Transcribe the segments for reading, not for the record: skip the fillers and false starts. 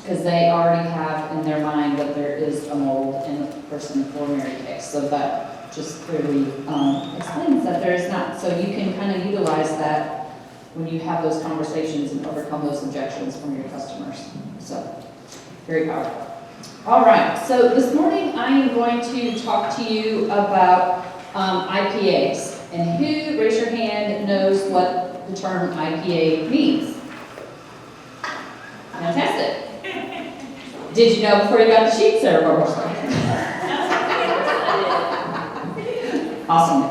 because they already have in their mind that there is a mold in the person for Mary Kay. So that just clearly explains that there is not. So you can kind of utilize that when you have those conversations and overcome those objections from your customers. So, very powerful. All right, so this morning I am going to talk to you about IPAs. And who, raise your hand, knows what the term IPA means? Fantastic. Did you know before you got the sheet, Sarah Barbara? Awesome.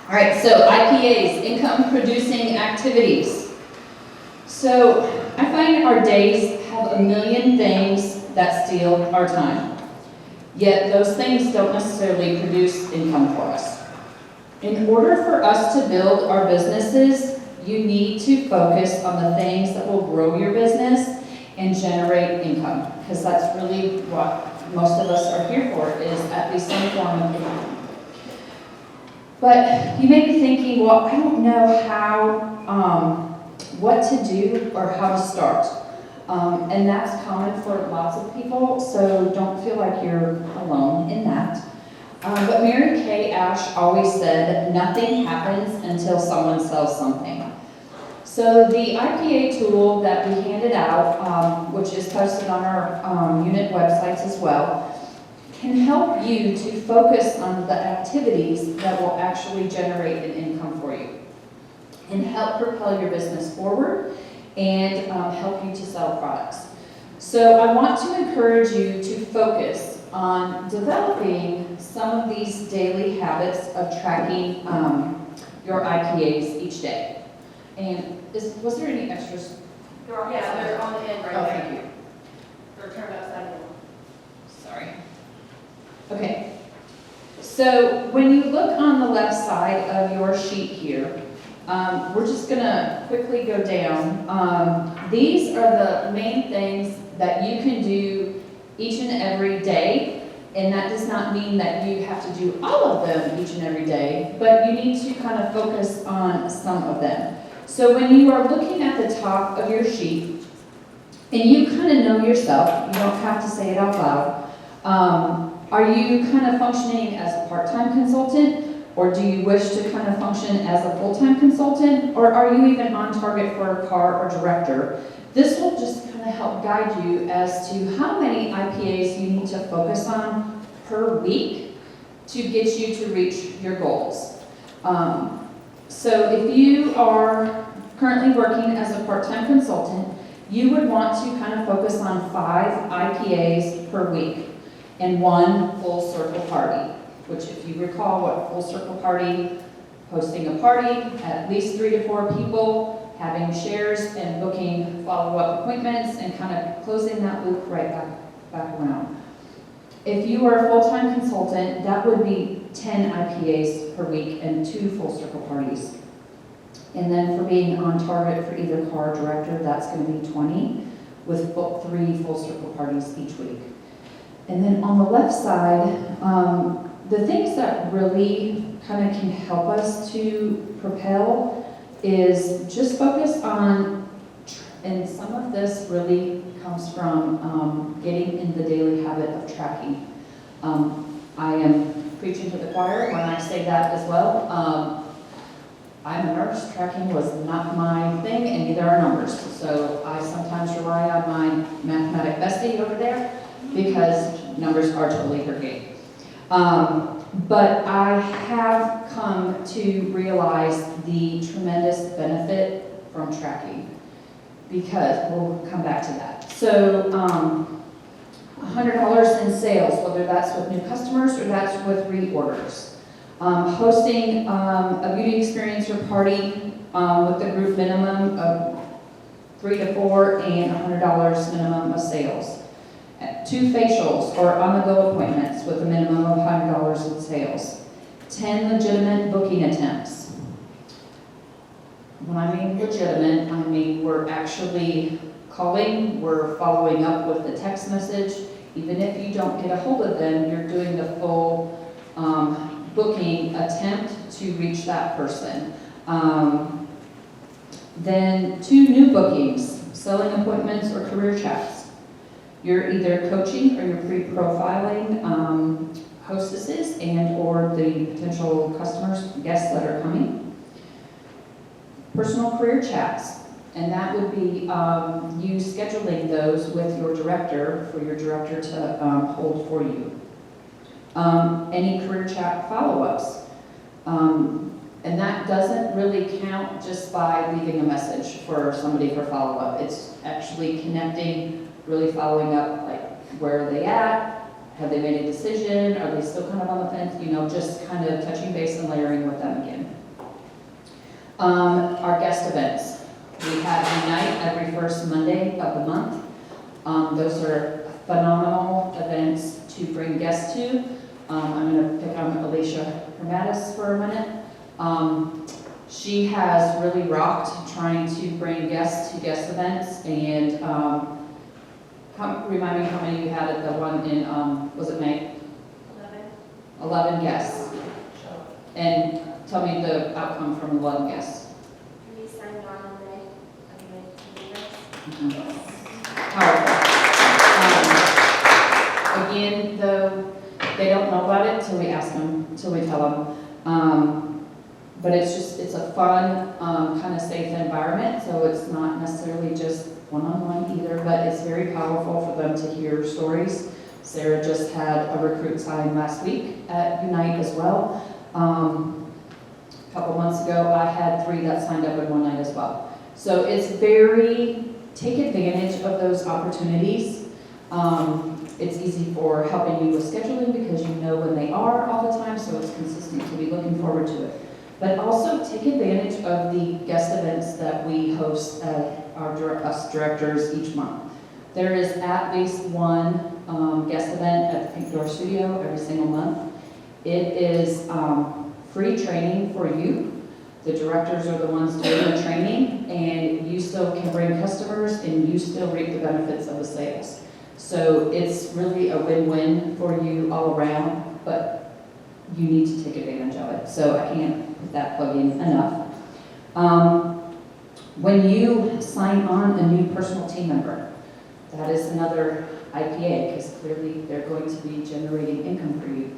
All right, so IPAs, income producing activities. So I find our days have a million things that steal our time. Yet those things don't necessarily produce income for us. In order for us to build our businesses, you need to focus on the things that will grow your business and generate income, because that's really what most of us are here for, is at least some form of income. But you may be thinking, well, I don't know how, what to do or how to start. And that's common for lots of people, so don't feel like you're alone in that. But Mary Kay Ash always said, nothing happens until someone sells something. So the IPA tool that we handed out, which is posted on our unit websites as well, can help you to focus on the activities that will actually generate an income for you and help propel your business forward and help you to sell products. So I want to encourage you to focus on developing some of these daily habits of tracking your IPAs each day. And was there any extras? Yeah, they're on the end right Oh, there. thank you. They're turned upside down. Sorry. Okay. So when you look on the left side of your sheet here, we're just going to quickly go down. These are the main things that you can do each and every day, and that does not mean that you have to do all of them each and every day, but you need to kind of focus on some of them. So when you are looking at the top of your sheet, and you kind of know yourself, you don't have to say it out loud, are you kind of functioning as a part-time consultant, or do you wish to kind of function as a full-time consultant, or are you even on target for a CAR or director? This will just kind of help guide you as to how many IPAs you need to focus on per week to get you to reach your goals. So if you are currently working as a part-time consultant, you would want to kind of focus on 5 IPAs per week and 1 full circle party, which if you recall what full circle party, hosting a party, at least 3 to 4 people, having shares and booking follow-up appointments and kind of closing that loop right back around. If you are a full-time consultant, that would be 10 IPAs per week and 2 full circle parties. And then for being on target for either CAR or director, that's going to be 20 with 3 full circle parties each week. And then on the left side, the things that really kind of can help us to propel is just focus on, and some of this really comes from getting in the daily habit of tracking. I am preaching to the choir when I say that as well. I'm a nurse, tracking was not my thing, and neither are numbers. So I sometimes rely on my mathematic bestie over there because numbers are totally her game. But I have come to realize the tremendous benefit from tracking, because we'll come back to that. So $100 in sales, whether that's with new customers or that's with reorders. Hosting a beauty experience or party with the group minimum of 3 to 4 and $100 minimum of sales. 2 facials or on-the-go appointments with a minimum of $100 in sales. 10 legitimate booking attempts. When I mean legitimate, I mean we're actually calling, we're following up with the text message. Even if you don't get a hold of them, you're doing the full booking attempt to reach that person. Then 2 new bookings, selling appointments or career chats. You're either coaching or you're pre-profiling hostesses and or the potential customers, guests that are coming. Personal career chats, and that would be you scheduling those with your director for your director to hold for you. Any career chat follow-ups. And that doesn't really count just by leaving a message for somebody for follow-up. It's actually connecting, really following up, like where are they at? Have they made a decision? Are they still kind of on the fence? You know, just kind of touching base and layering with them again. Our guest events. We have Unite every first Monday of the month. Those are phenomenal events to bring guests to. I'm going to pick on Alicia Hermatis for a minute. She has really rocked trying to bring guests to guest events, and remind me how many you had at the one in, was it May? 11 guests. And tell me the outcome from 11 guests. We signed on in May. Powerful. Again, though, they don't know about it till we ask them, till we tell them. But it's a fun, kind of safe environment, so it's not necessarily just one-on-one either, but it's very powerful for them to hear stories. Sarah just had a recruit sign last week at Unite as well. A couple months ago, I had 3 that signed up in one night as well. So it's take advantage of those opportunities. It's easy for helping you with scheduling because you know when they are all the time, so it's consistent to be looking forward to it. But also take advantage of the guest events that we host at us directors each month. There is at least one guest event at the Pink Door Studio every single month. It is free training for you. The directors are the ones doing the training, and you still can bring customers and you still reap the benefits of the sales. So it's really a win-win for you all around, but you need to take advantage of it. So I can't put that plug in enough. When you sign on a new personal team member, that is another IPA, because clearly they're going to be generating income for you.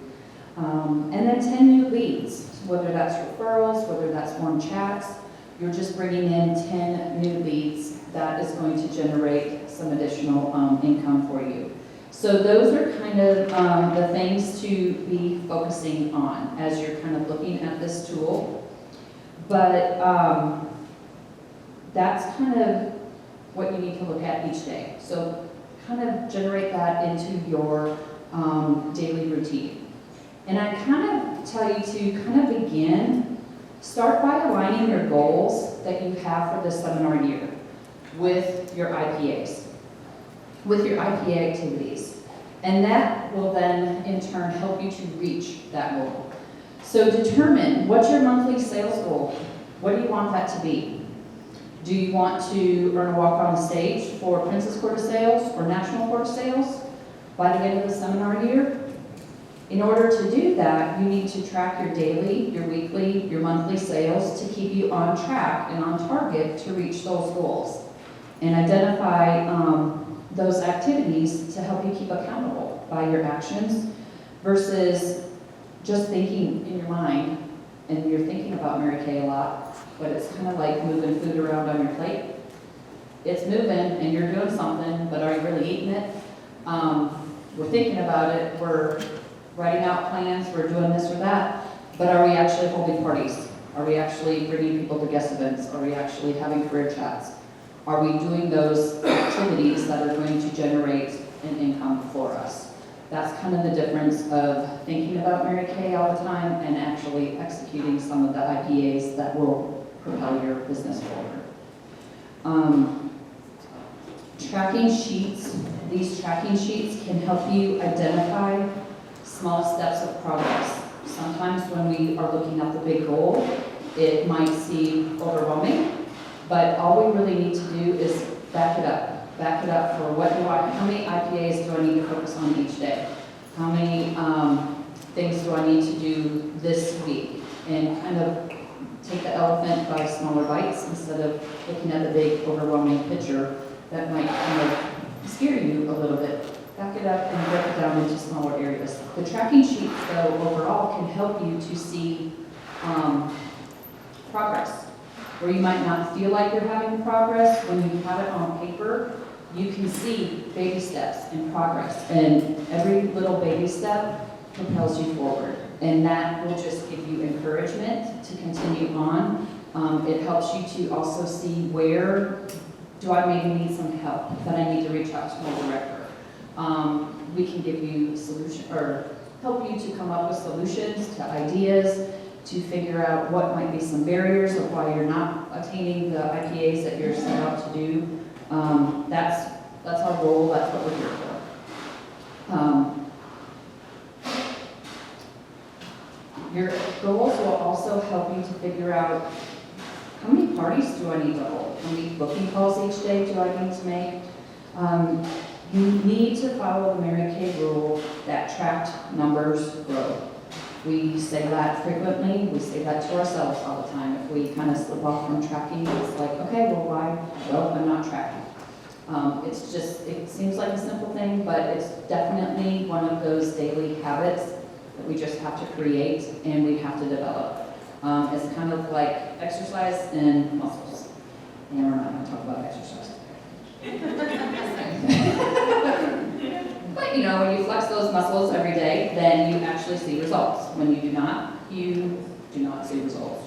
And then 10 new leads, whether that's referrals, whether that's warm chats, you're just bringing in 10 new leads that is going to generate some additional income for you. So those are kind of the things to be focusing on as you're kind of looking at this tool. But that's kind of what you need to look at each day. So kind of generate that into your daily routine. And I kind of tell you to kind of begin, start by aligning your goals that you have for this seminar year with your IPAs, with your IPA activities. And that will then, in turn, help you to reach that goal. So determine, what's your monthly sales goal? What do you want that to be? Do you want to earn a walk on the stage for Princess Quarter Sales or National Quarter Sales by the end of the seminar year? In order to do that, you need to track your daily, your weekly, your monthly sales to keep you on track and on target to reach those goals. And identify those activities to help you keep accountable by your actions versus just thinking in your mind, and you're thinking about Mary Kay a lot, but it's kind of like moving food around on your plate. It's moving and you're doing something, but are you really eating it? We're thinking about it, we're writing out plans, we're doing this or that, but are we actually holding parties? Are we actually bringing people to guest events? Are we actually having career chats? Are we doing those activities that are going to generate an income for us? That's kind of the difference of thinking about Mary Kay all the time and actually executing some of the IPAs that will propel your business forward. Tracking sheets. These tracking sheets can help you identify small steps of progress. Sometimes when we are looking at the big goal, it might seem overwhelming. But all we really need to do is back it up. Back it up for how many IPAs do I need to focus on each day? How many things do I need to do this week? And kind of take the elephant by smaller bites instead of looking at the big overwhelming picture that might kind of scare you a little bit, back it up and break it down into smaller areas. The tracking sheet, though, overall can help you to see progress. Where you might not feel like you're having progress, when you have it on paper, you can see baby steps and progress. And every little baby step propels you forward. And that will just give you encouragement to continue on. It helps you to also see where do I maybe need some help, that I need to reach out to my director. We can give you solution or help you to come up with solutions to ideas, to figure out what might be some barriers of why you're not attaining the IPAs that you're set out to do. That's our role, that's what we're here for. Your goals will also help you to figure out how many parties do I need to hold? How many booking calls each day do I need to make? You need to follow the Mary Kay rule that tracked numbers grow. We say that frequently. We say that to ourselves all the time. If we kind of slip off from tracking, it's like, okay, well, why? Well, I'm not tracking. It's just, it seems like a simple thing, but it's definitely one of those daily habits that we just have to create and we have to develop. It's kind of like exercise and muscles. And we're not going to talk about exercise. But you know, when you flex those muscles every day, then you actually see results. When you do not see results.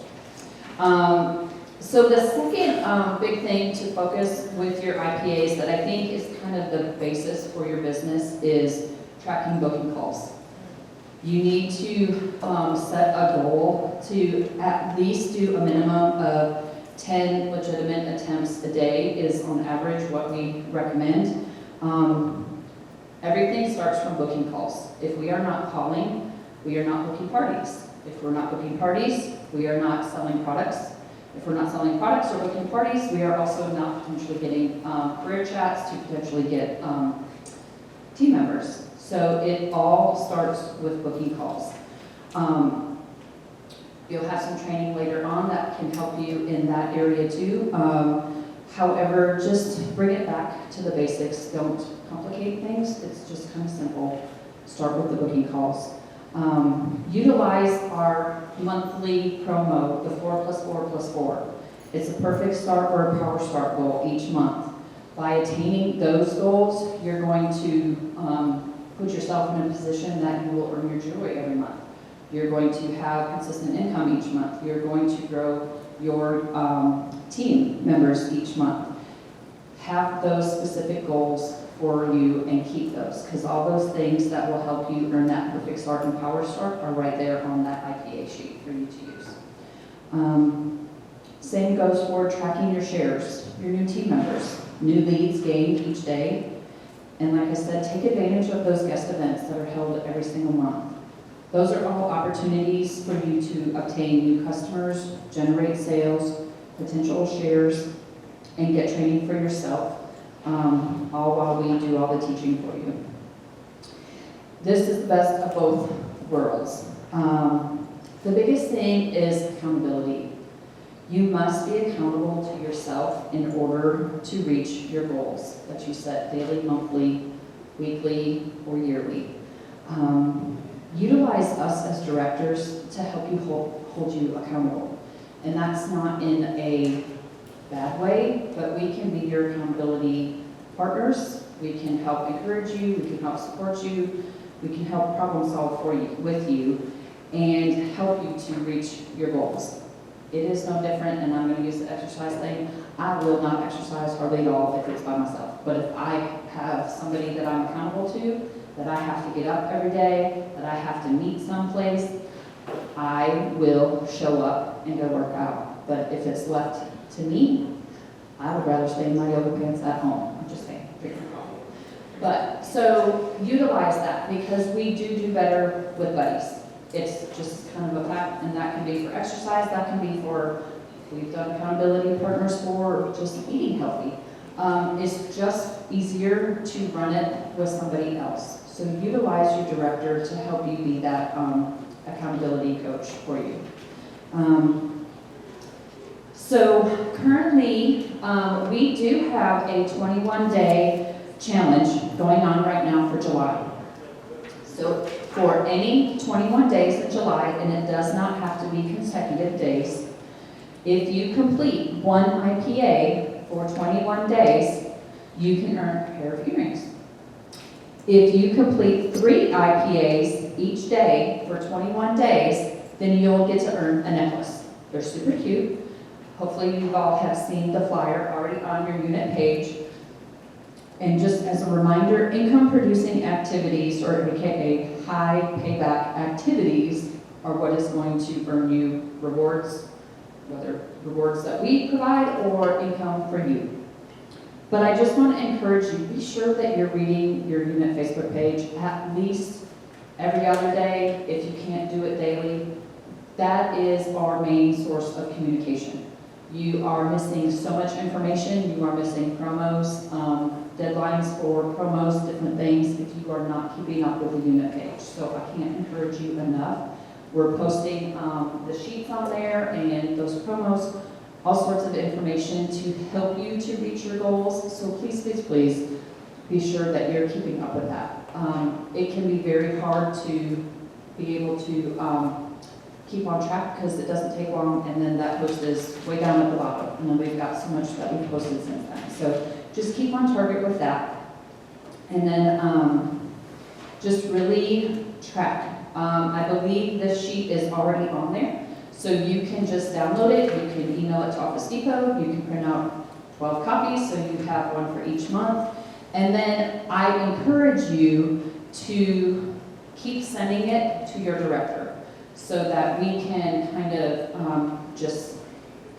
So the second big thing to focus with your IPAs that I think is kind of the basis for your business is tracking booking calls. You need to set a goal to at least do a minimum of 10 legitimate attempts a day is on average what we recommend. Everything starts from booking calls. If we are not calling, we are not booking parties. If we're not booking parties, we are not selling products. If we're not selling products or booking parties, we are also not potentially getting career chats to potentially get team members. So it all starts with booking calls. You'll have some training later on that can help you in that area too. However, just bring it back to the basics. Don't complicate things. It's just kind of simple. Start with the booking calls. Utilize our monthly promo, the 4+4+4. It's a perfect start or a power start goal each month. By attaining those goals, you're going to put yourself in a position that you will earn your jewelry every month. You're going to have consistent income each month. You're going to grow your team members each month. Have those specific goals for you and keep those, because all those things that will help you earn that perfect start and power start are right there on that IPA sheet for you to use. Same goes for tracking your shares, your new team members, new leads gained each day. And like I said, take advantage of those guest events that are held every single month. Those are all opportunities for you to obtain new customers, generate sales, potential shares, and get training for yourself, all while we do all the teaching for you. This is the best of both worlds. The biggest thing is accountability. You must be accountable to yourself in order to reach your goals that you set daily, monthly, weekly, or yearly. Utilize us as directors to help you hold you accountable. And that's not in a bad way, but we can be your accountability partners. We can help encourage you, we can help support you, we can help problem solve for you, with you, and help you to reach your goals. It is no different, and I'm going to use the exercise thing. I will not exercise hardly at all if it's by myself. But if I have somebody that I'm accountable to, that I have to get up every day, that I have to meet someplace, I will show up and go work out. But if it's left to me, I would rather stay in my yoga pants at home. I'm just saying, drink your coffee. But so utilize that, because we do better with buddies. It's just kind of a fact, and that can be for exercise, that can be for, we've done accountability partners for just eating healthy. It's just easier to run it with somebody else. So utilize your director to help you be that accountability coach for you. So currently, we do have a 21-day challenge going on right now for July. So for any 21 days in July, and it does not have to be consecutive days, if you complete one IPA for 21 days, you can earn a pair of earrings. If you complete 3 IPAs each day for 21 days, then you'll get to earn a necklace. They're super cute. Hopefully you all have seen the flyer already on your unit page. And just as a reminder, income producing activities, or AKA high payback activities, are what is going to earn you rewards, whether rewards that we provide or income for you. But I just want to encourage you, be sure that you're reading your unit Facebook page at least every other day, if you can't do it daily. That is our main source of communication. You are missing so much information, you are missing promos, deadlines for promos, different things, if you are not keeping up with the unit page. So I can't encourage you enough. We're posting the sheets on there and those promos, all sorts of information to help you to reach your goals. So please, please, please be sure that you're keeping up with that. It can be very hard to be able to keep on track because it doesn't take long, and then that post is way down at the bottom, and then we've got so much that we've posted since then. So just keep on target with that. And then just really track. I believe this sheet is already on there, so you can just download it, you can email it to Office Depot, you can print out 12 copies, so you have one for each month. And then I encourage you to keep sending it to your director so that we can kind of just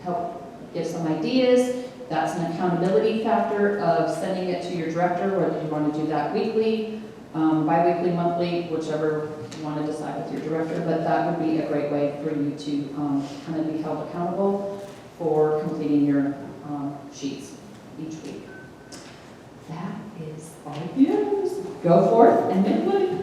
help give some ideas. That's an accountability factor of sending it to your director, whether you want to do that weekly, bi-weekly, monthly, whichever you want to decide with your director, but that would be a great way for you to kind of be held accountable for completing your sheets each week. That is all yours. Go forth and make money.